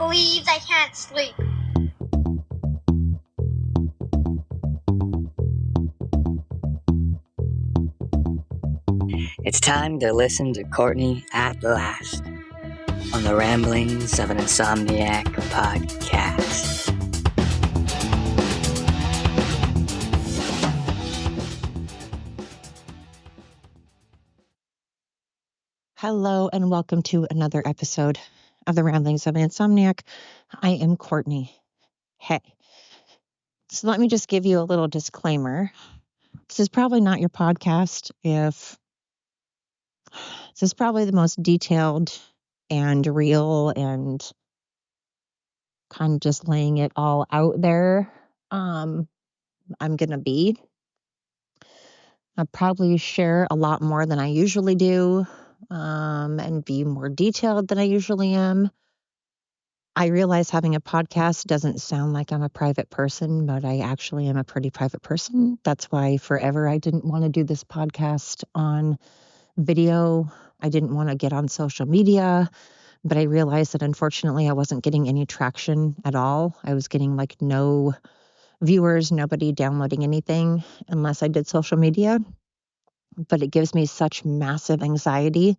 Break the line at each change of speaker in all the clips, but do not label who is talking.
believes I can't sleep.
It's time to listen to Courtney at last on the Ramblings of an Insomniac podcast.
Hello and welcome to another episode of the Ramblings of an Insomniac. I am Courtney. Hey. So let me just give you a little disclaimer. This is probably not your podcast this is probably the most detailed and real and kind of just laying it all out there. I'm going to be. I'll probably share a lot more than I usually do and be more detailed than I usually am. I realize having a podcast doesn't sound like I'm a private person, but I actually am a pretty private person. That's why forever I didn't want to do this podcast on video. I didn't want to get on social media, but I realized that unfortunately I wasn't getting any traction at all. I was getting like no viewers, nobody downloading anything unless I did social media. But it gives me such massive anxiety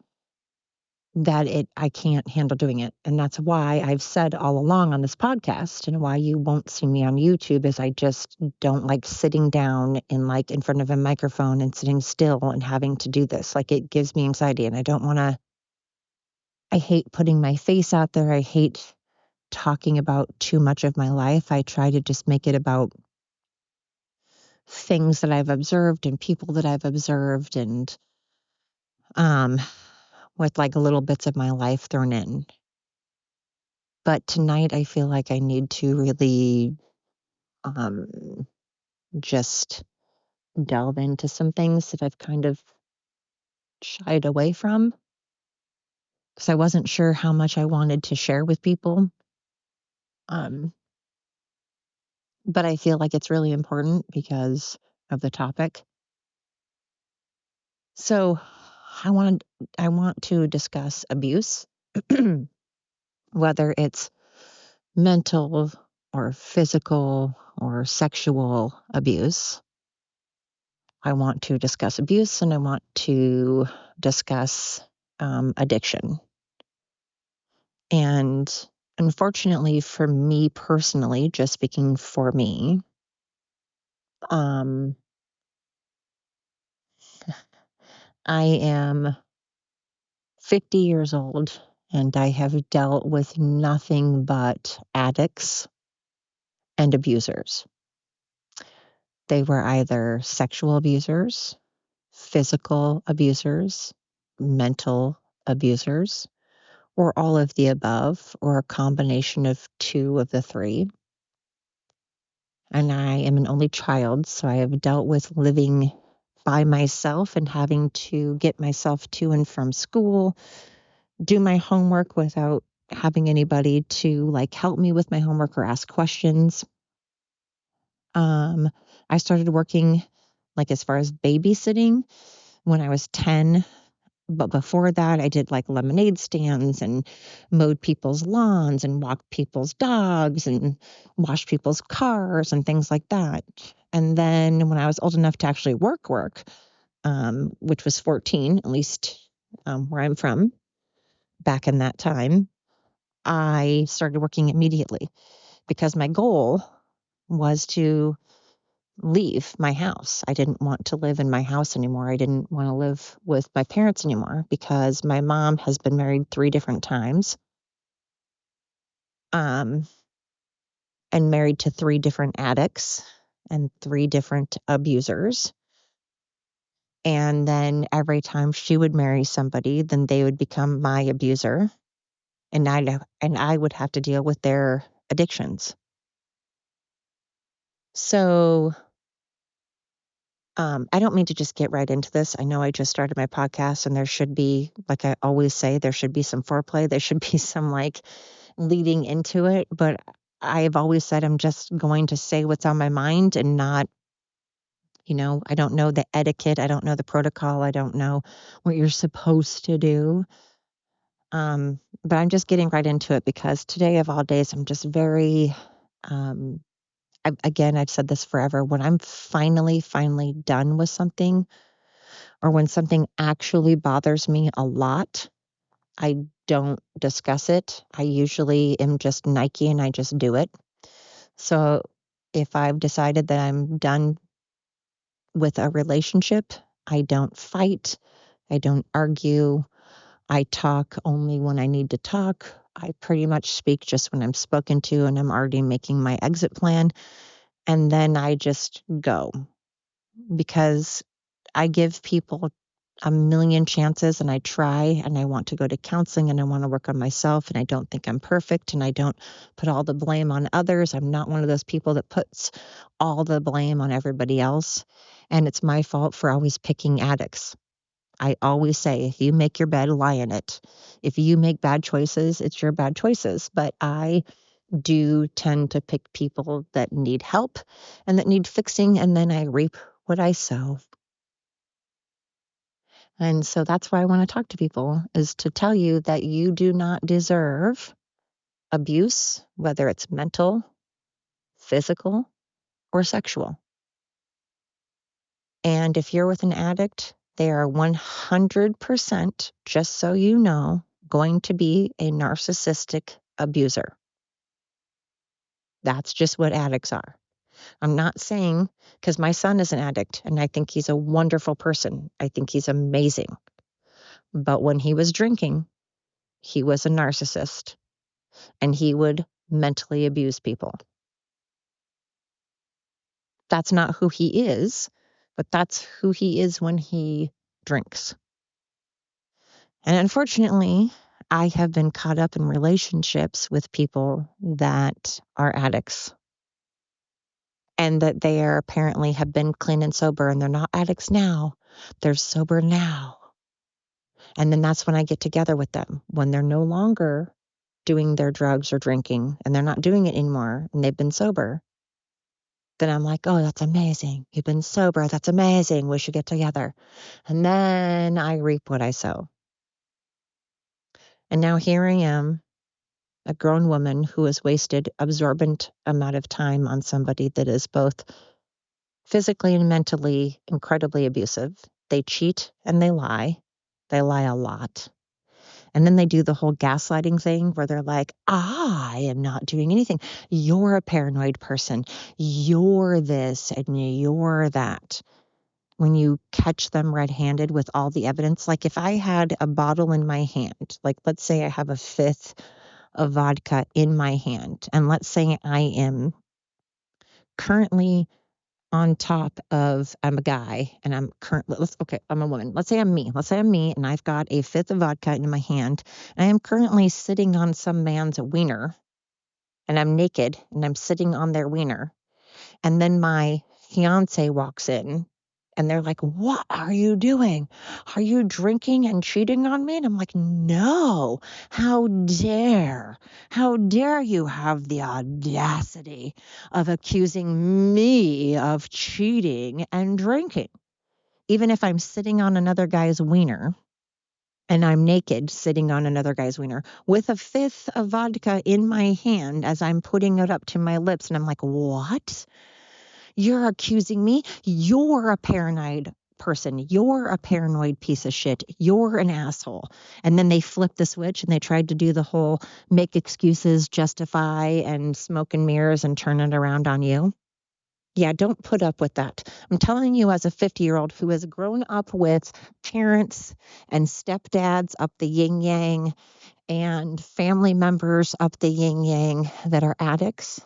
that I can't handle doing it. And that's why I've said all along on this podcast and why you won't see me on YouTube is I just don't like sitting down in front of a microphone and sitting still and having to do this. Like it gives me anxiety and I hate putting my face out there. I hate talking about too much of my life. I try to just make it about things that I've observed and people that I've observed and with like little bits of my life thrown in. But tonight I feel like I need to really just delve into some things that I've kind of shied away from because I wasn't sure how much I wanted to share with people. But I feel like it's really important because of the topic. So I want to discuss abuse, whether it's mental or physical or sexual abuse. I want to discuss abuse and I want to discuss addiction. And unfortunately for me personally, just speaking for me, I am 50 years old and I have dealt with nothing but addicts and abusers. They were either sexual abusers, physical abusers, mental abusers, or all of the above, or a combination of two of the three. And I am an only child, so I have dealt with living by myself and having to get myself to and from school, do my homework without having anybody to like help me with my homework or ask questions. I started working like as far as babysitting when I was 10. But before that, I did like lemonade stands and mowed people's lawns and walked people's dogs and washed people's cars and things like that. And then when I was old enough to actually work, which was 14, at least where I'm from, back in that time, I started working immediately because my goal was to leave my house. I didn't want to live in my house anymore. I didn't want to live with my parents anymore because my mom has been married 3 different times. And married to 3 different addicts and 3 different abusers. And then every time she would marry somebody, then they would become my abuser. And I would have to deal with their addictions. So I don't mean to just get right into this. I know I just started my podcast and there should be, like I always say, there should be some foreplay. There should be some like leading into it. But I've always said I'm just going to say what's on my mind and not, I don't know the etiquette. I don't know the protocol. I don't know what you're supposed to do. But I'm just getting right into it because today of all days, I'm just very, I've said this forever. When I'm finally done with something, or when something actually bothers me a lot, I don't discuss it. I usually am just Nike and I just do it. So if I've decided that I'm done with a relationship, I don't fight. I don't argue. I talk only when I need to talk. I pretty much speak just when I'm spoken to and I'm already making my exit plan. And then I just go because I give people a million chances and I try and I want to go to counseling and I want to work on myself and I don't think I'm perfect and I don't put all the blame on others. I'm not one of those people that puts all the blame on everybody else. And it's my fault for always picking addicts. I always say, if you make your bed, lie in it. If you make bad choices, it's your bad choices. But I do tend to pick people that need help and that need fixing, and then I reap what I sow. And so that's why I want to talk to people, is to tell you that you do not deserve abuse, whether it's mental, physical, or sexual. And if you're with an addict, they are 100%, just so you know, going to be a narcissistic abuser. That's just what addicts are. I'm not saying, because my son is an addict and I think he's a wonderful person. I think he's amazing. But when he was drinking, he was a narcissist and he would mentally abuse people. That's not who he is, but that's who he is when he drinks. And unfortunately, I have been caught up in relationships with people that are addicts and that they are apparently have been clean and sober and they're not addicts now. They're sober now. And then that's when I get together with them, when they're no longer doing their drugs or drinking and they're not doing it anymore and they've been sober. Then I'm like, oh, that's amazing. You've been sober. That's amazing. We should get together. And then I reap what I sow. And now here I am, a grown woman who has wasted absorbent amount of time on somebody that is both physically and mentally incredibly abusive. They cheat and they lie. They lie a lot. And then they do the whole gaslighting thing where they're like, I am not doing anything. You're a paranoid person. You're this and you're that. When you catch them red-handed with all the evidence, like if I had a bottle in my hand, like let's say I have a fifth of vodka in my hand, and let's say I am currently on top of, I'm a guy and I'm a woman. Let's say I'm me. Let's say I'm me and I've got a fifth of vodka in my hand and I am currently sitting on some man's wiener and I'm naked and I'm sitting on their wiener. And then my fiance walks in and they're like, what are you doing? Are you drinking and cheating on me? And I'm like, no, how dare? How dare you have the audacity of accusing me of cheating and drinking? Even if I'm sitting on another guy's wiener and I'm naked sitting on another guy's wiener with a fifth of vodka in my hand as I'm putting it up to my lips. And I'm like, what? You're accusing me. You're a paranoid person. You're a paranoid piece of shit. You're an asshole. And then they flip the switch and they tried to do the whole make excuses, justify, and smoke and mirrors and turn it around on you. Yeah, don't put up with that. I'm telling you, as a 50-year-old who has grown up with parents and stepdads up the yin yang and family members up the yin yang that are addicts,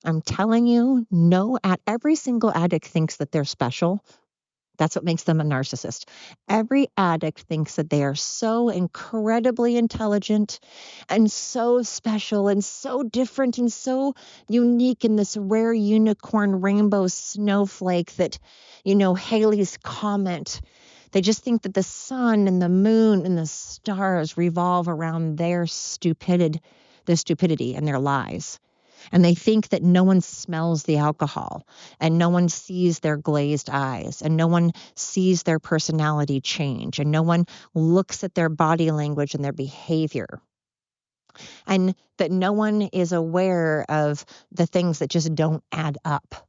I'm telling you, no, every single addict thinks that they're special. That's what makes them a narcissist. Every addict thinks that they are so incredibly intelligent and so special and so different and so unique in this rare unicorn rainbow snowflake that, Haley's Comet. They just think that the sun and the moon and the stars revolve around their stupidity and their lies. And they think that no one smells the alcohol and no one sees their glazed eyes and no one sees their personality change and no one looks at their body language and their behavior. and that no one is aware of the things that just don't add up.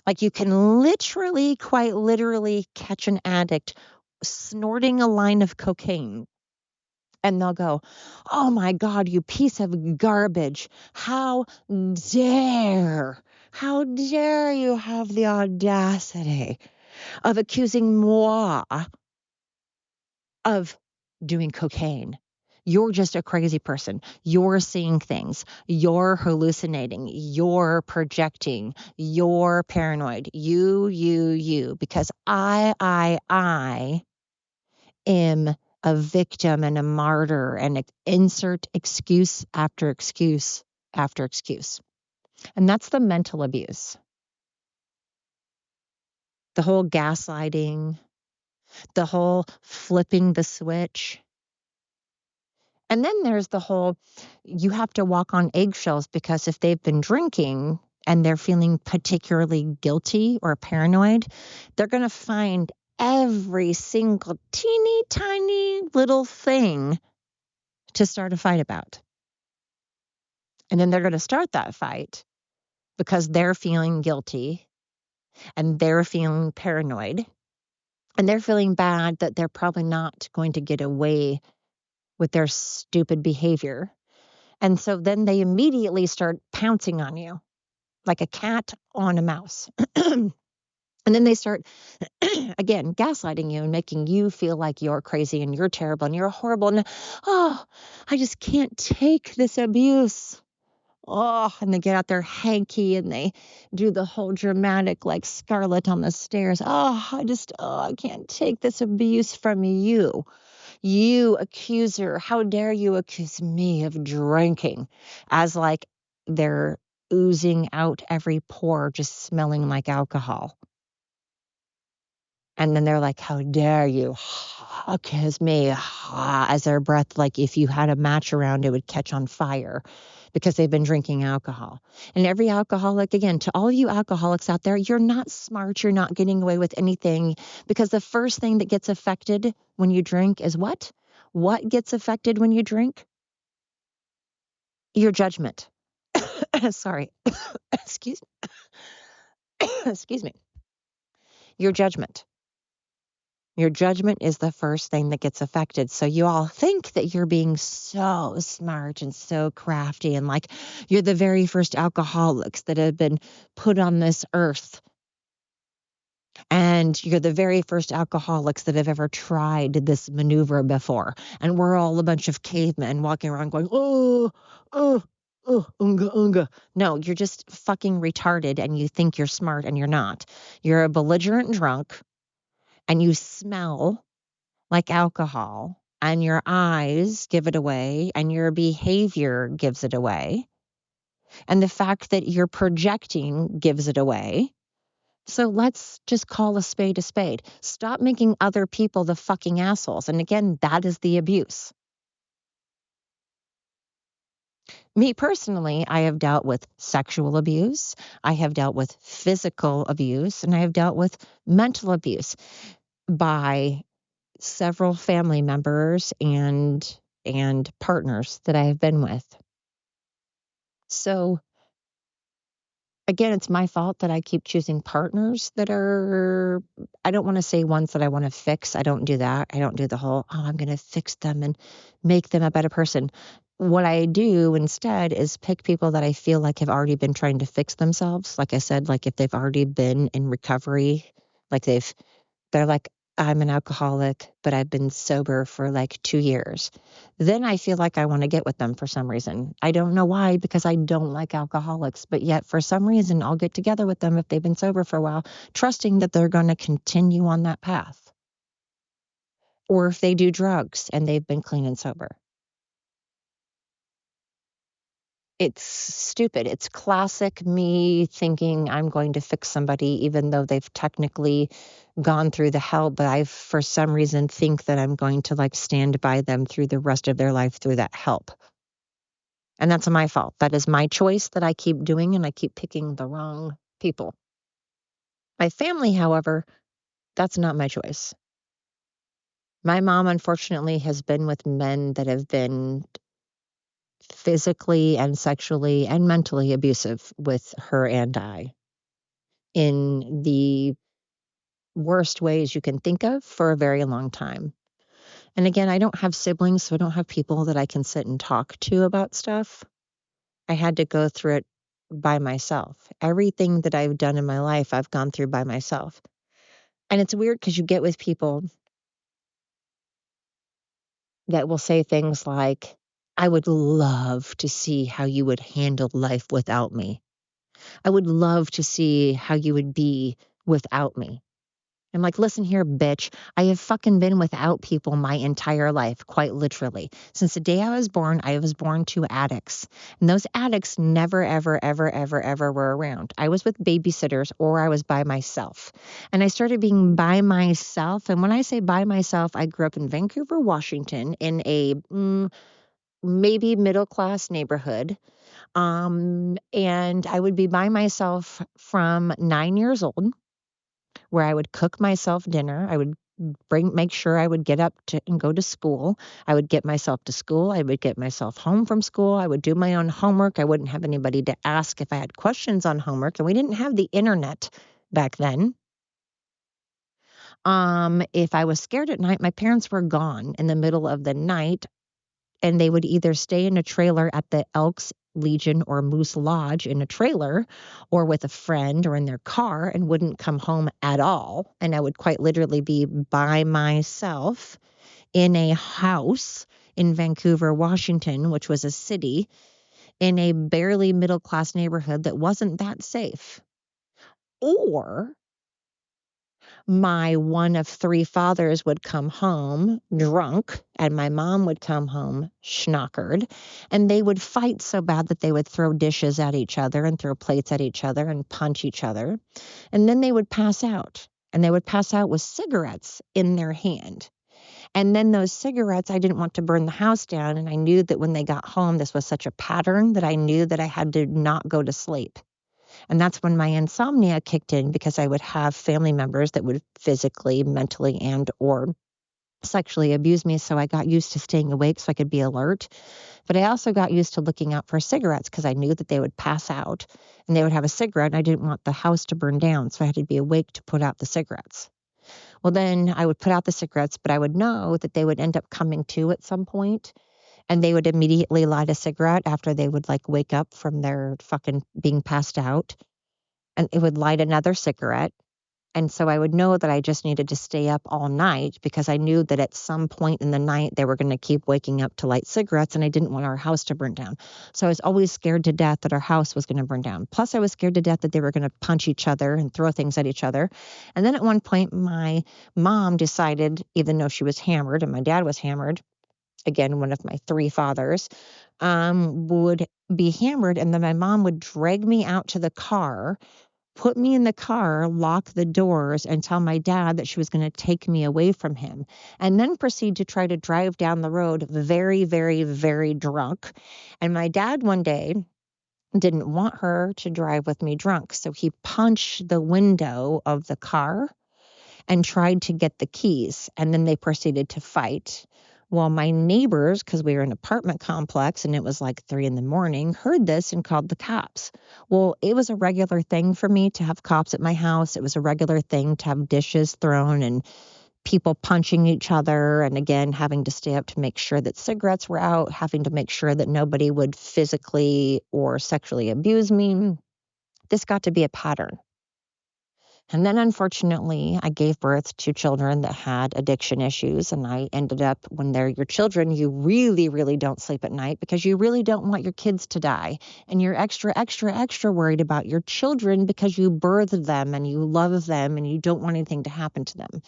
Like you can literally, quite literally catch an addict snorting a line of cocaine. And they'll go, "Oh my God, you piece of garbage. Dare, how dare you have the audacity of accusing moi of doing cocaine? You're just a crazy person. You're seeing things. You're hallucinating. You're projecting. You're paranoid. You, because I am a victim and a martyr and insert excuse after excuse after excuse." And that's the mental abuse. The whole gaslighting, the whole flipping the switch. And then there's the whole, you have to walk on eggshells because if they've been drinking and they're feeling particularly guilty or paranoid, they're going to find every single teeny tiny little thing to start a fight about. And then they're going to start that fight because they're feeling guilty and they're feeling paranoid and they're feeling bad that they're probably not going to get away with their stupid behavior. And so then they immediately start pouncing on you like a cat on a mouse. And then they start, again, gaslighting you and making you feel like you're crazy and you're terrible and you're horrible. And, oh, I just can't take this abuse. Oh, and they get out there hanky and they do the whole dramatic, like Scarlet on the stairs. I can't take this abuse from you. You accuser, how dare you accuse me of drinking? As like they're oozing out every pore, just smelling like alcohol. And then they're like, how dare you accuse me? As their breath, like if you had a match around, it would catch on fire because they've been drinking alcohol. And every alcoholic, again, to all you alcoholics out there, you're not smart. You're not getting away with anything because the first thing that gets affected when you drink is what? What gets affected when you drink? Your judgment. Sorry. Excuse excuse me. Your judgment. Your judgment is the first thing that gets affected. So you all think that you're being so smart and so crafty and like you're the very first alcoholics that have been put on this earth. And you're the very first alcoholics that have ever tried this maneuver before. And we're all a bunch of cavemen walking around going, unga, unga. No, you're just fucking retarded and you think you're smart and you're not. You're a belligerent drunk and you smell like alcohol, and your eyes give it away, and your behavior gives it away, and the fact that you're projecting gives it away. So let's just call a spade a spade. Stop making other people the fucking assholes. And again, that is the abuse. Me personally, I have dealt with sexual abuse, I have dealt with physical abuse, and I have dealt with mental abuse by several family members and partners that I have been with. So again, it's my fault that I keep choosing partners that are, I don't want to say ones that I want to fix. I don't do that. I don't do the whole, I'm going to fix them and make them a better person. What I do instead is pick people that I feel like have already been trying to fix themselves. Like I said, like if they've already been in recovery, like they're like, I'm an alcoholic, but I've been sober for like 2 years. Then I feel like I want to get with them for some reason. I don't know why, because I don't like alcoholics, but yet for some reason I'll get together with them if they've been sober for a while, trusting that they're going to continue on that path. Or if they do drugs and they've been clean and sober. It's stupid. It's classic me thinking I'm going to fix somebody, even though they've technically gone through the hell, but I, for some reason, think that I'm going to like stand by them through the rest of their life through that help. And that's my fault. That is my choice that I keep doing, and I keep picking the wrong people. My family, however, that's not my choice. My mom, unfortunately, has been with men that have been physically and sexually and mentally abusive with her and I in the worst ways you can think of for a very long time. And again, I don't have siblings, so I don't have people that I can sit and talk to about stuff. I had to go through it by myself. Everything that I've done in my life, I've gone through by myself. And it's weird because you get with people that will say things like, I would love to see how you would handle life without me. I would love to see how you would be without me. I'm like, listen here, bitch. I have fucking been without people my entire life, quite literally. Since the day I was born to addicts. And those addicts never, ever, ever, ever, ever were around. I was with babysitters or I was by myself. And I started being by myself. And when I say by myself, I grew up in Vancouver, Washington, in a maybe middle class neighborhood. And I would be by myself from 9 years old, where I would cook myself dinner. I would make sure I would get up to and go to school. I would get myself to school. I would get myself home from school. I would do my own homework. I wouldn't have anybody to ask if I had questions on homework. And we didn't have the internet back then. If I was scared at night, my parents were gone in the middle of the night, and they would either stay in a trailer at the Elks Legion or Moose Lodge in a trailer or with a friend or in their car and wouldn't come home at all. And I would quite literally be by myself in a house in Vancouver, Washington, which was a city in a barely middle class neighborhood that wasn't that safe. Or my one of three fathers would come home drunk, and my mom would come home schnockered, and they would fight so bad that they would throw dishes at each other and throw plates at each other and punch each other. And then they would pass out, and they would pass out with cigarettes in their hand. And then those cigarettes, I didn't want to burn the house down, and I knew that when they got home, this was such a pattern that I knew that I had to not go to sleep. And that's when my insomnia kicked in, because I would have family members that would physically, mentally, and or sexually abuse me. So I got used to staying awake so I could be alert. But I also got used to looking out for cigarettes because I knew that they would pass out and they would have a cigarette, and I didn't want the house to burn down. So I had to be awake to put out the cigarettes. Well, then I would put out the cigarettes, but I would know that they would end up coming to at some point, and they would immediately light a cigarette after they would like wake up from their fucking being passed out, and it would light another cigarette. And so I would know that I just needed to stay up all night, because I knew that at some point in the night they were going to keep waking up to light cigarettes, and I didn't want our house to burn down. So I was always scared to death that our house was going to burn down. Plus I was scared to death that they were going to punch each other and throw things at each other. And then at one point my mom decided, even though she was hammered and my dad was hammered, again, one of my three fathers, would be hammered, and then my mom would drag me out to the car, put me in the car, lock the doors, and tell my dad that she was going to take me away from him, and then proceed to try to drive down the road very, very, very drunk. And my dad one day didn't want her to drive with me drunk, so he punched the window of the car and tried to get the keys, and then they proceeded to fight. Well, my neighbors, because we were in an apartment complex and it was like 3 a.m, heard this and called the cops. Well, it was a regular thing for me to have cops at my house. It was a regular thing to have dishes thrown and people punching each other. And again, having to stay up to make sure that cigarettes were out, having to make sure that nobody would physically or sexually abuse me. This got to be a pattern. And then, unfortunately, I gave birth to children that had addiction issues. And I ended up, when they're your children, you really, really don't sleep at night because you really don't want your kids to die. And you're extra, extra, extra worried about your children because you birthed them and you love them and you don't want anything to happen to them.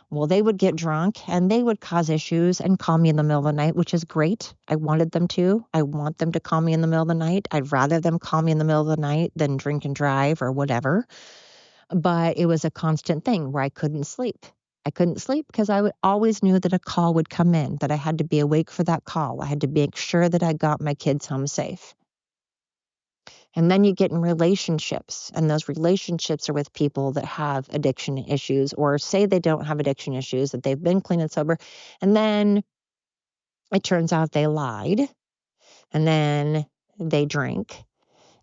Well, they would get drunk and they would cause issues and call me in the middle of the night, which is great. I wanted them to. I want them to call me in the middle of the night. I'd rather them call me in the middle of the night than drink and drive or whatever. But it was a constant thing where I couldn't sleep. I couldn't sleep because always knew that a call would come in, that I had to be awake for that call. I had to make sure that I got my kids home safe. And then you get in relationships, and those relationships are with people that have addiction issues, or say they don't have addiction issues, that they've been clean and sober. And then it turns out they lied. and then they drink.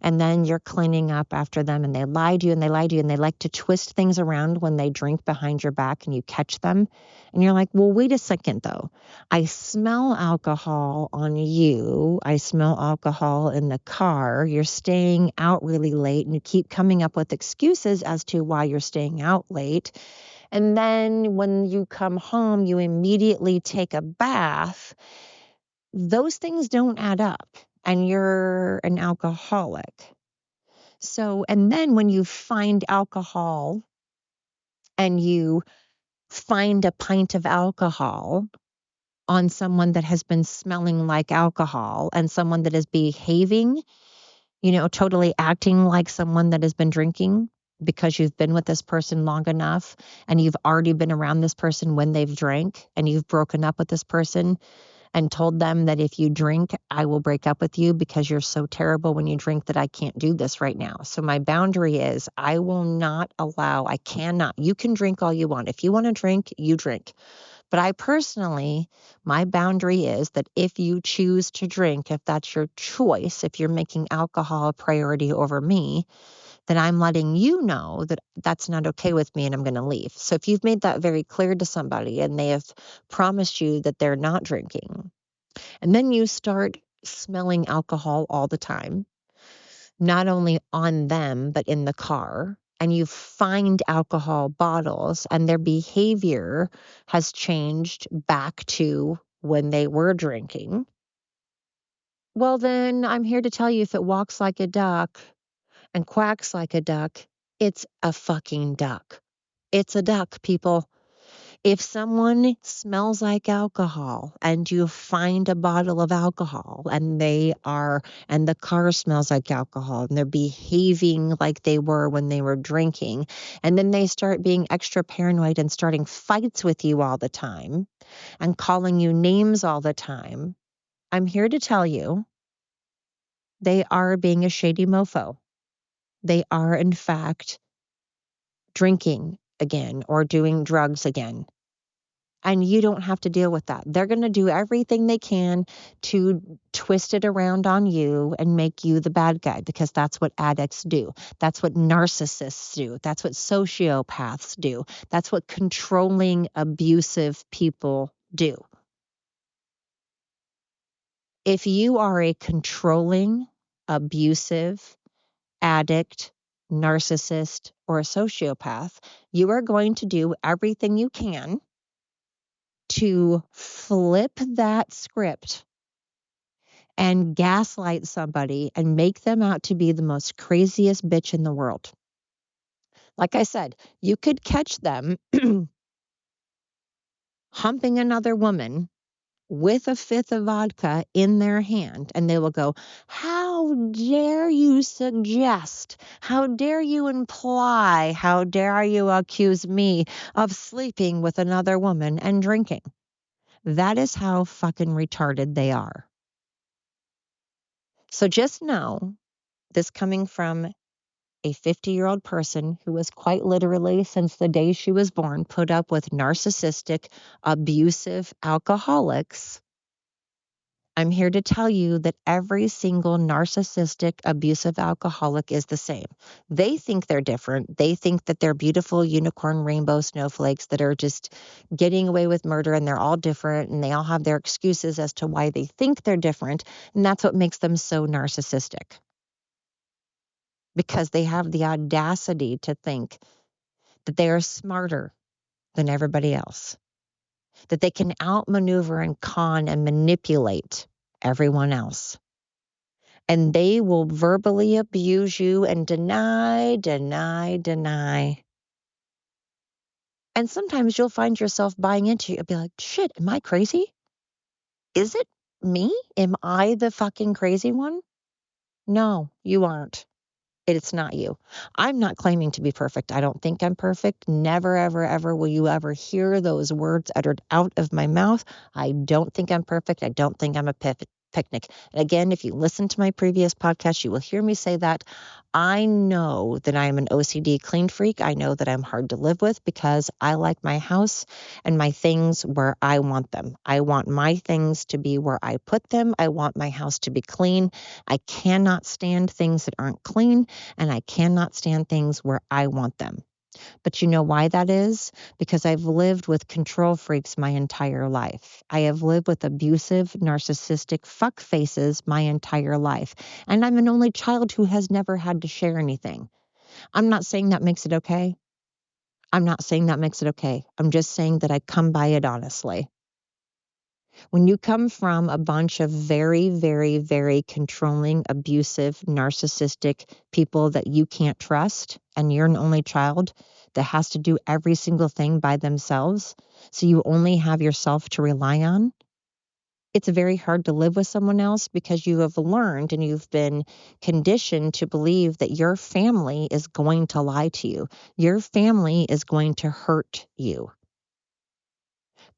And then you're cleaning up after them and they lie to you and they lie to you and they like to twist things around when they drink behind your back and you catch them. And you're like, well, wait a second though. I smell alcohol on you. I smell alcohol in the car. You're staying out really late and you keep coming up with excuses as to why you're staying out late. And then when you come home, you immediately take a bath. Those things don't add up. And you're an alcoholic. So, and then when you find alcohol and you find a pint of alcohol on someone that has been smelling like alcohol and someone that is behaving, totally acting like someone that has been drinking because you've been with this person long enough and you've already been around this person when they've drank and you've broken up with this person and told them that if you drink, I will break up with you because you're so terrible when you drink that I can't do this right now. So my boundary is I will not allow, I cannot. You can drink all you want. If you want to drink, you drink. But I personally, my boundary is that if you choose to drink, if that's your choice, if you're making alcohol a priority over me, then I'm letting you know that that's not okay with me and I'm going to leave. So if you've made that very clear to somebody and they have promised you that they're not drinking, and then you start smelling alcohol all the time, not only on them, but in the car, and you find alcohol bottles and their behavior has changed back to when they were drinking, well, then I'm here to tell you if it walks like a duck and quacks like a duck, it's a fucking duck. It's a duck, people. If someone smells like alcohol and you find a bottle of alcohol and and the car smells like alcohol and they're behaving like they were when they were drinking, and then they start being extra paranoid and starting fights with you all the time and calling you names all the time, I'm here to tell you they are being a shady mofo. They are, in fact, drinking again or doing drugs again. And you don't have to deal with that. They're going to do everything they can to twist it around on you and make you the bad guy because that's what addicts do. That's what narcissists do. That's what sociopaths do. That's what controlling, abusive people do. If you are a controlling, abusive, addict, narcissist, or a sociopath, you are going to do everything you can to flip that script and gaslight somebody and make them out to be the most craziest bitch in the world. Like I said, you could catch them humping another woman with a fifth of vodka in their hand, and they will go, how dare you suggest, how dare you imply, how dare you accuse me of sleeping with another woman and drinking? That is how fucking retarded they are. So just know, this coming from a 50-year-old person who was quite literally, since the day she was born, put up with narcissistic, abusive alcoholics. I'm here to tell you that every single narcissistic, abusive alcoholic is the same. They think they're different. They think that they're beautiful unicorn rainbow snowflakes that are just getting away with murder, and they're all different, and they all have their excuses as to why they think they're different. And that's what makes them so narcissistic. Because they have the audacity to think that they are smarter than everybody else, that they can outmaneuver and con and manipulate everyone else. And they will verbally abuse you and deny. And sometimes you'll find yourself buying into it. You'll be like, shit, am I crazy? Is it me? Am I the fucking crazy one? No, you aren't. It's not you. I'm not claiming to be perfect. I don't think I'm perfect. Never, ever, ever will you ever hear those words uttered out of my mouth. I don't think I'm perfect. I don't think I'm a picnic. And again, if you listen to my previous podcast, you will hear me say that. I know that I'm an OCD clean freak. I know that I'm hard to live with because I like my house and my things where I want them. I want my things to be where I put them. I want my house to be clean. I cannot stand things that aren't clean, and I cannot stand things where I want them. But you know why that is? Because I've lived with control freaks my entire life. I have lived with abusive, narcissistic fuck faces my entire life. And I'm an only child who has never had to share anything. I'm not saying that makes it okay. I'm not saying that makes it okay. I'm just saying that I come by it honestly. When you come from a bunch of very, very, very controlling, abusive, narcissistic people that you can't trust, and you're an only child that has to do every single thing by themselves, so you only have yourself to rely on, it's very hard to live with someone else because you have learned and you've been conditioned to believe that your family is going to lie to you. Your family is going to hurt you.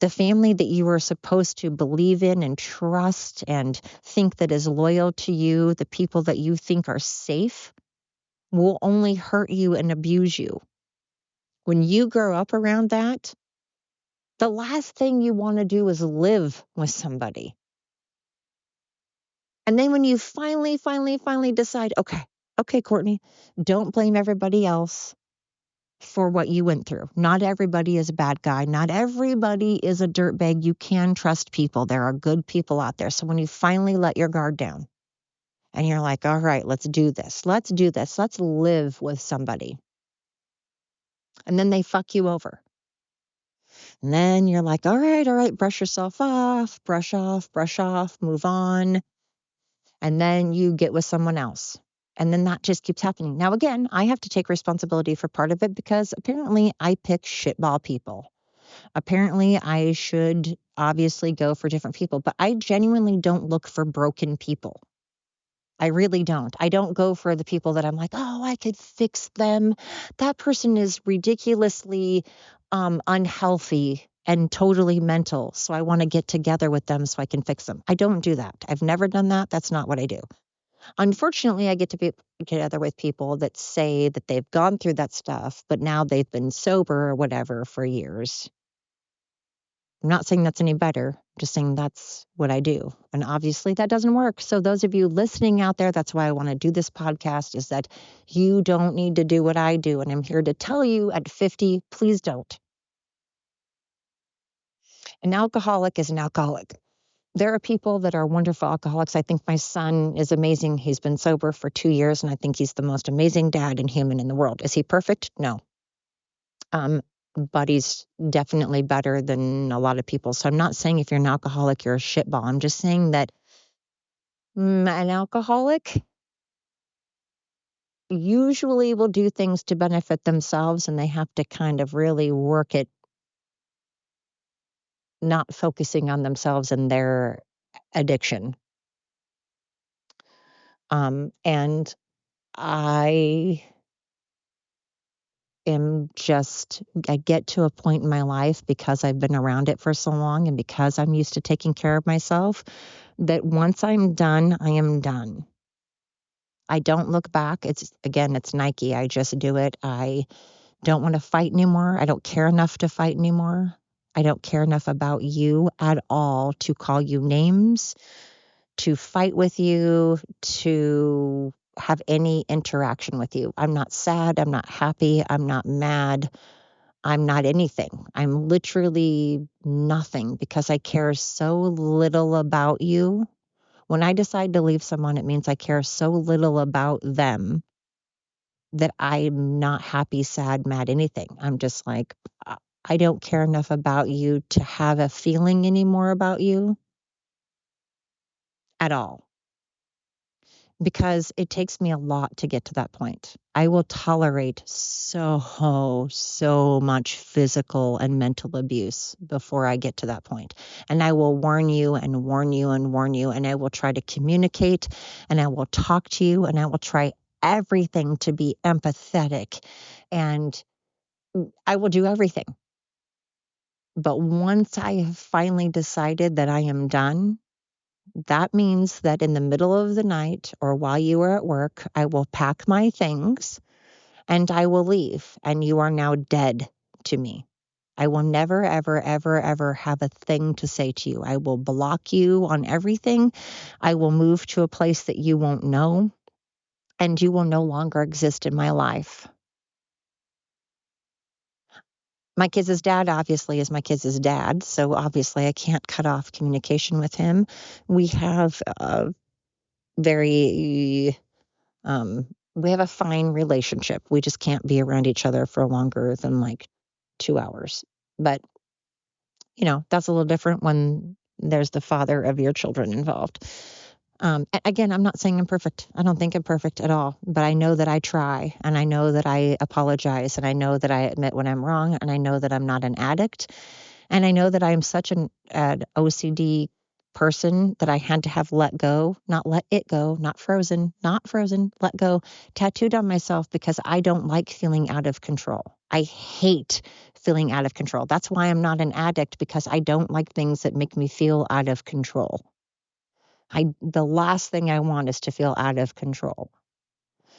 The family that you are supposed to believe in and trust and think that is loyal to you, the people that you think are safe, will only hurt you and abuse you. When you grow up around that, the last thing you want to do is live with somebody. And then when you finally decide, okay, Courtney, don't blame everybody else for what you went through. Not everybody is a bad guy. Not everybody is a dirtbag. You can trust people. There are good people out there. So when you finally let your guard down and you're like, all right, let's do this. Let's do this. Let's live with somebody. And then they fuck you over. And then you're like, all right, brush yourself off, brush off, move on. And then you get with someone else. And then that just keeps happening. Now, again, I have to take responsibility for part of it because apparently I pick shitball people. Apparently I should obviously go for different people, but I genuinely don't look for broken people. I really don't. I don't go for the people that I'm like, oh, I could fix them. That person is ridiculously unhealthy and totally mental. So I want to get together with them so I can fix them. I don't do that. I've never done that. That's not what I do. Unfortunately, I get to be together with people that say that they've gone through that stuff, but now they've been sober or whatever for years. I'm not saying that's any better. I'm just saying that's what I do. And obviously that doesn't work. So those of you listening out there, that's why I want to do this podcast, is that you don't need to do what I do. And I'm here to tell you at 50, please don't. An alcoholic is an alcoholic. There are people that are wonderful alcoholics. I think my son is amazing. He's been sober for 2 years, and I think he's the most amazing dad and human in the world. Is he perfect? No. But he's definitely better than a lot of people. So I'm not saying if you're an alcoholic, you're a shitball. I'm just saying that an alcoholic usually will do things to benefit themselves, and they have to kind of really work at not focusing on themselves and their addiction. And I I get to a point in my life because I've been around it for so long and because I'm used to taking care of myself, that once I'm done, I am done. I don't look back. It's Nike. I just do it. I don't want to fight anymore. I don't care enough to fight anymore. I don't care enough about you at all to call you names, to fight with you, to have any interaction with you. I'm not sad. I'm not happy. I'm not mad. I'm not anything. I'm literally nothing because I care so little about you. When I decide to leave someone, it means I care so little about them that I'm not happy, sad, mad, anything. I'm just like, I don't care enough about you to have a feeling anymore about you at all. Because it takes me a lot to get to that point. I will tolerate so much physical and mental abuse before I get to that point. And I will warn you and warn you and warn you, and I will try to communicate, and I will talk to you, and I will try everything to be empathetic, and I will do everything. But once I have finally decided that I am done, That means that in the middle of the night or while you are at work, I will pack my things and I will leave, and you are now dead to me. I will never, ever, ever, ever have a thing to say to you. I will block you on everything. I will move to a place that you won't know, and you will no longer exist in my life. My kids' dad obviously is my kids' dad, so obviously I can't cut off communication with him. We have a very, we have a fine relationship. We just can't be around each other for longer than like 2 hours. But, that's a little different when there's the father of your children involved. Again, I'm not saying I'm perfect. I don't think I'm perfect at all, but I know that I try, and I know that I apologize, and I know that I admit when I'm wrong, and I know that I'm not an addict, and I know that I am such an OCD person that I had to have let go, not let it go, not frozen, let go, tattooed on myself because I don't like feeling out of control. I hate feeling out of control. That's why I'm not an addict, because I don't like things that make me feel out of control. The last thing I want is to feel out of control.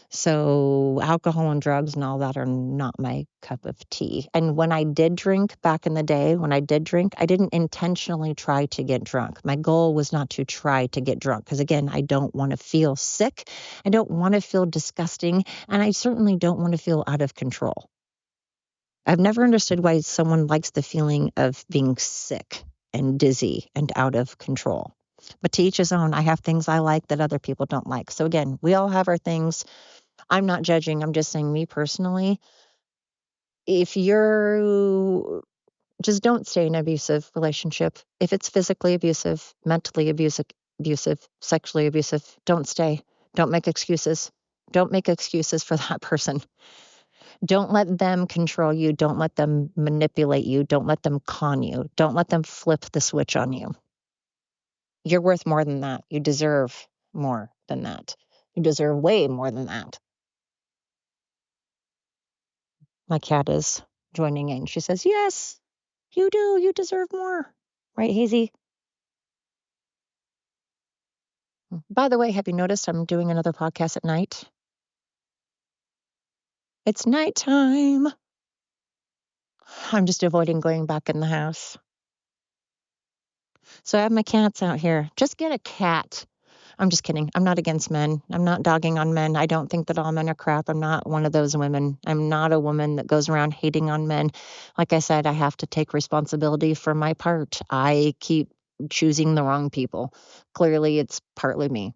So alcohol and drugs and all that are not my cup of tea. And when I did drink back in the day, I didn't intentionally try to get drunk. My goal was not to try to get drunk because, again, I don't want to feel sick. I don't want to feel disgusting. And I certainly don't want to feel out of control. I've never understood why someone likes the feeling of being sick and dizzy and out of control. But to each his own. I have things I like that other people don't like. So again, we all have our things. I'm not judging. I'm just saying, me personally, if you're just don't stay in an abusive relationship. If it's physically abusive, mentally abusive, sexually abusive, don't stay. Don't make excuses. Don't make excuses for that person. Don't let them control you. Don't let them manipulate you. Don't let them con you. Don't let them flip the switch on you. You're worth more than that. You deserve more than that. You deserve way more than that. My cat is joining in. She says, yes, you do. You deserve more. Right, Hazy? By the way, have you noticed I'm doing another podcast at night? It's nighttime. I'm just avoiding going back in the house. So I have my cats out here. Just get a cat. I'm just kidding. I'm not against men. I'm not dogging on men. I don't think that all men are crap. I'm not one of those women. I'm not a woman that goes around hating on men. Like I said, I have to take responsibility for my part. I keep choosing the wrong people. Clearly, it's partly me.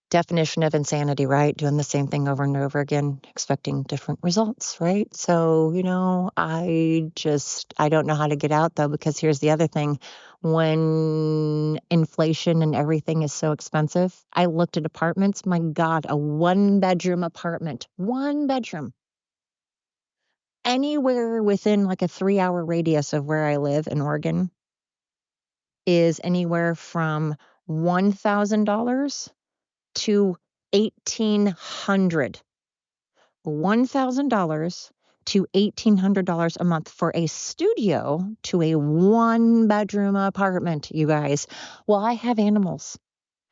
Definition of insanity, right? Doing the same thing over and over again, expecting different results, right? So, I don't know how to get out though, because here's the other thing. When inflation and everything is so expensive, I looked at apartments. My God, a 1-bedroom apartment, 1 bedroom, anywhere within like a 3-hour radius of where I live in Oregon is anywhere from $1,000 to $1,800. $1,000 to $1,800 a month for a studio to a 1-bedroom apartment, you guys. Well, I have animals.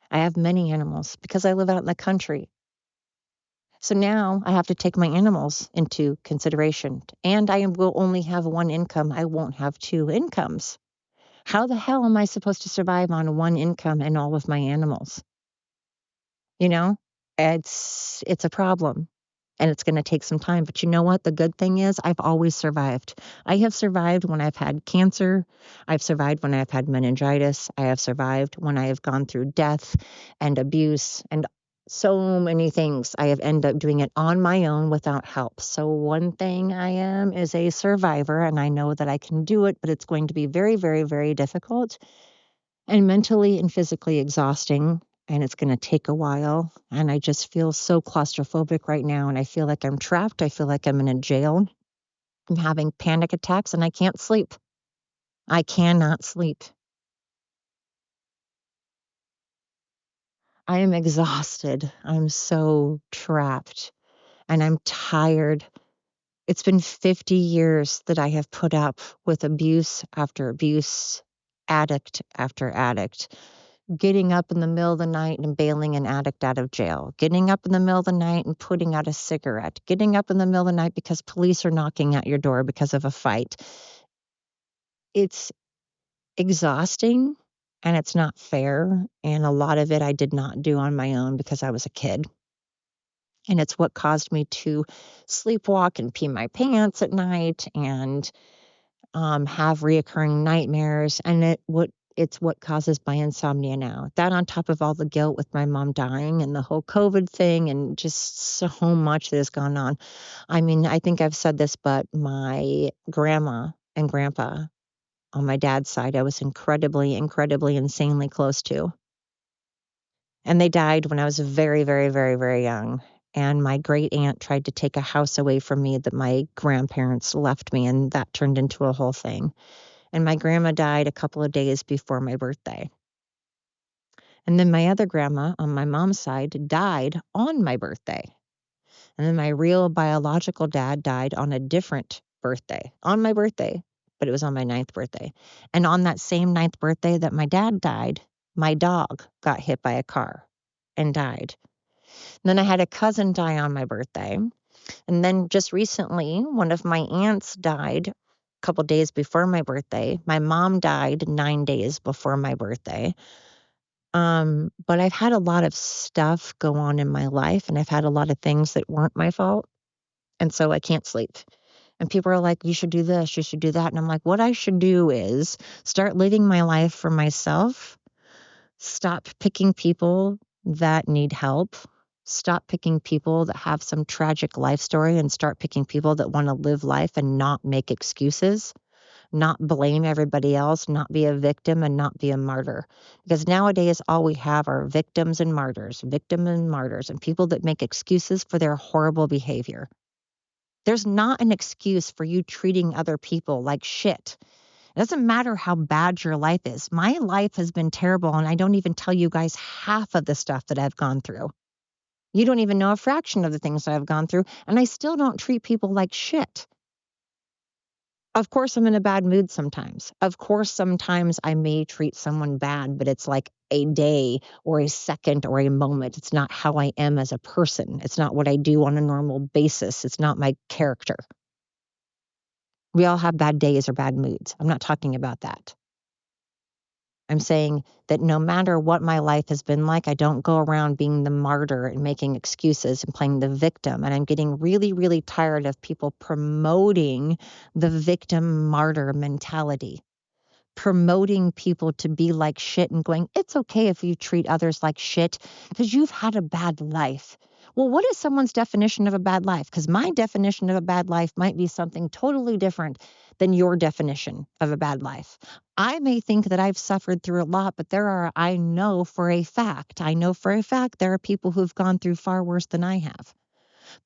I have many animals because I live out in the country. So now I have to take my animals into consideration. And I will only have one income. I won't have two incomes. How the hell am I supposed to survive on one income and all of my animals? You know, it's a problem, and it's going to take some time. But you know what? The good thing is I've always survived. I have survived when I've had cancer. I've survived when I've had meningitis. I have survived when I have gone through death and abuse and so many things. I have ended up doing it on my own without help. So one thing I am is a survivor, and I know that I can do it, but it's going to be very, very, very difficult and mentally and physically exhausting. And it's going to take a while. And I just feel so claustrophobic right now. And I feel like I'm trapped. I feel like I'm in a jail. I'm having panic attacks and I can't sleep. I cannot sleep. I am exhausted. I'm so trapped and I'm tired. It's been 50 years that I have put up with abuse after abuse addict after addict, getting up in the middle of the night and bailing an addict out of jail, getting up in the middle of the night and putting out a cigarette, getting up in the middle of the night because police are knocking at your door because of a fight. It's exhausting and it's not fair. And a lot of it I did not do on my own because I was a kid. And it's what caused me to sleepwalk and pee my pants at night and have reoccurring nightmares. And it's what causes my insomnia now. That on top of all the guilt with my mom dying and the whole COVID thing and just so much that has gone on. I mean, I think I've said this, but my grandma and grandpa on my dad's side, I was incredibly, insanely close to. And they died when I was very, very, very, very young. And my great aunt tried to take a house away from me that my grandparents left me, and that turned into a whole thing. And my grandma died a couple of days before my birthday. And then my other grandma on my mom's side died on my birthday. And then my real biological dad died on a different birthday, on my birthday, but it was on my 9th birthday. And on that same 9th birthday that my dad died, my dog got hit by a car and died. And then I had a cousin die on my birthday. And then just recently, one of my aunts died a couple days before my birthday. My mom died 9 days before my birthday. But I've had a lot of stuff go on in my life, and I've had a lot of things that weren't my fault. And so I can't sleep. And people are like, you should do this, you should do that. And I'm like, what I should do is start living my life for myself. Stop picking people that need help. Stop picking people that have some tragic life story and start picking people that want to live life and not make excuses, not blame everybody else, not be a victim and not be a martyr. Because nowadays, all we have are victims and martyrs, and people that make excuses for their horrible behavior. There's not an excuse for you treating other people like shit. It doesn't matter how bad your life is. My life has been terrible, and I don't even tell you guys half of the stuff that I've gone through. You don't even know a fraction of the things I've gone through, and I still don't treat people like shit. Of course, I'm in a bad mood sometimes. Of course, sometimes I may treat someone bad, but it's like a day or a second or a moment. It's not how I am as a person. It's not what I do on a normal basis. It's not my character. We all have bad days or bad moods. I'm not talking about that. I'm saying that no matter what my life has been like, I don't go around being the martyr and making excuses and playing the victim. And I'm getting really, really tired of people promoting the victim martyr mentality, promoting people to be like shit and going, it's okay if you treat others like shit because you've had a bad life. Well, what is someone's definition of a bad life? Because my definition of a bad life might be something totally different than your definition of a bad life. I may think that I've suffered through a lot, but I know for a fact there are people who've gone through far worse than I have.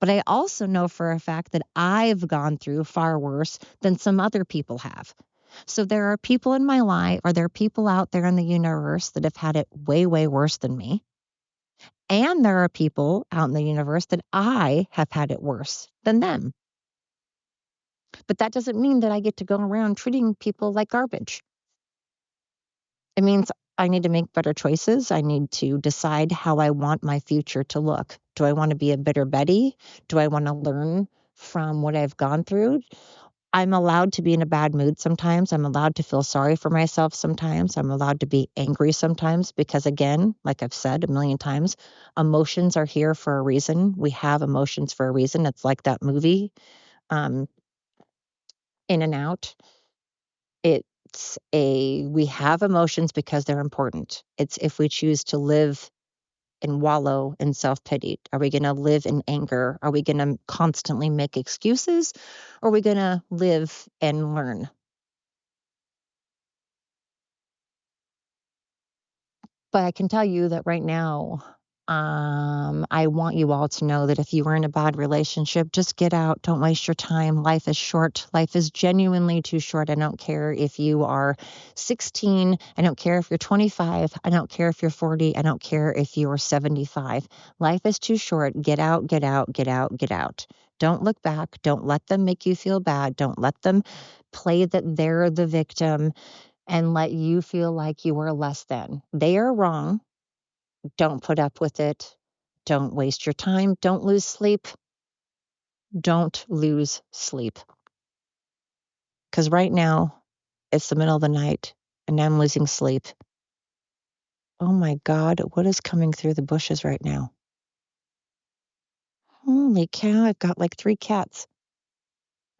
But I also know for a fact that I've gone through far worse than some other people have. So there are people in my life, or there are people out there in the universe that have had it way, way worse than me. And there are people out in the universe that I have had it worse than them. But that doesn't mean that I get to go around treating people like garbage. It means I need to make better choices. I need to decide how I want my future to look. Do I want to be a bitter Betty? Do I want to learn from what I've gone through? I'm allowed to be in a bad mood sometimes. I'm allowed to feel sorry for myself sometimes. I'm allowed to be angry sometimes because, again, like I've said a million times, emotions are here for a reason. We have emotions for a reason. It's like that movie, In and Out. We have emotions because they're important. It's if we choose to live and wallow in self-pity. Are we going to live in anger? Are we going to constantly make excuses? Or are we going to live and learn? But I can tell you that right now, I want you all to know that if you are in a bad relationship, just get out. Don't waste your time. Life is short. Life is genuinely too short. I don't care if you are 16. I don't care if you're 25. I don't care if you're 40. I don't care if you're 75. Life is too short. Get out, get out, get out, get out. Don't look back. Don't let them make you feel bad. Don't let them play that they're the victim and let you feel like you are less than. They are wrong. Don't put up with it. Don't waste your time. Don't lose sleep. Don't lose sleep. Because right now, it's the middle of the night and I'm losing sleep. Oh my God, what is coming through the bushes right now? Holy cow, I've got like 3 cats.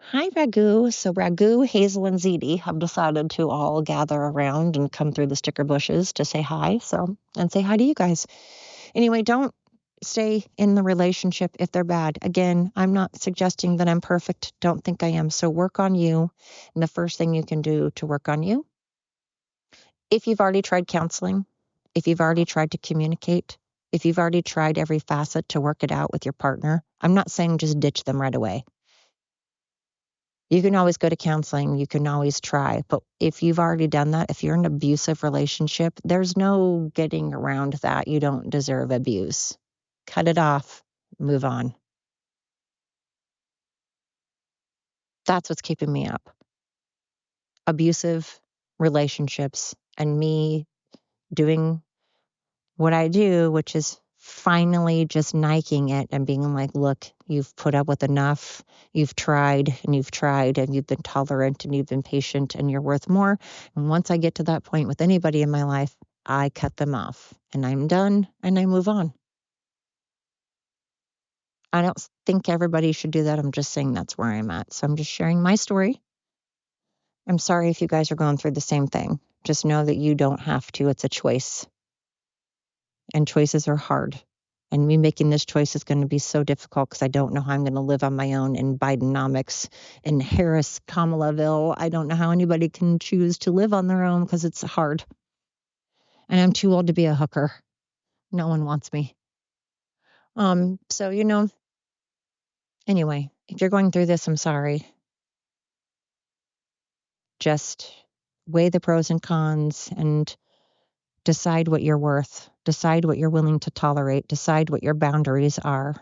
Hi, Ragu. So Ragu, Hazel, and Zeddy have decided to all gather around and come through the sticker bushes to say hi. And say hi to you guys. Anyway, don't stay in the relationship if they're bad. Again, I'm not suggesting that I'm perfect. Don't think I am. So work on you. And the first thing you can do to work on you, if you've already tried counseling, if you've already tried to communicate, if you've already tried every facet to work it out with your partner, I'm not saying just ditch them right away. You can always go to counseling. You can always try. But if you've already done that, if you're in an abusive relationship, there's no getting around that. You don't deserve abuse. Cut it off. Move on. That's what's keeping me up. Abusive relationships and me doing what I do, which is finally just niking it and being like, look, you've put up with enough. You've tried and you've been tolerant and you've been patient and you're worth more. And once I get to that point with anybody in my life, I cut them off and I'm done and I move on. I don't think everybody should do that. I'm just saying that's where I'm at. So I'm just sharing my story. I'm sorry if you guys are going through the same thing. Just know that you don't have to. It's a choice. And choices are hard. And me making this choice is going to be so difficult because I don't know how I'm going to live on my own in Bidenomics in Harris, Kamalaville. I don't know how anybody can choose to live on their own because it's hard. And I'm too old to be a hooker. No one wants me. So, anyway, if you're going through this, I'm sorry. Just weigh the pros and cons and decide what you're worth. Decide what you're willing to tolerate. Decide what your boundaries are.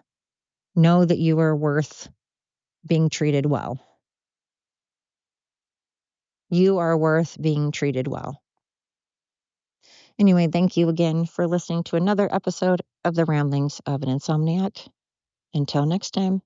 Know that you are worth being treated well. You are worth being treated well. Anyway, thank you again for listening to another episode of The Ramblings of an Insomniac. Until next time.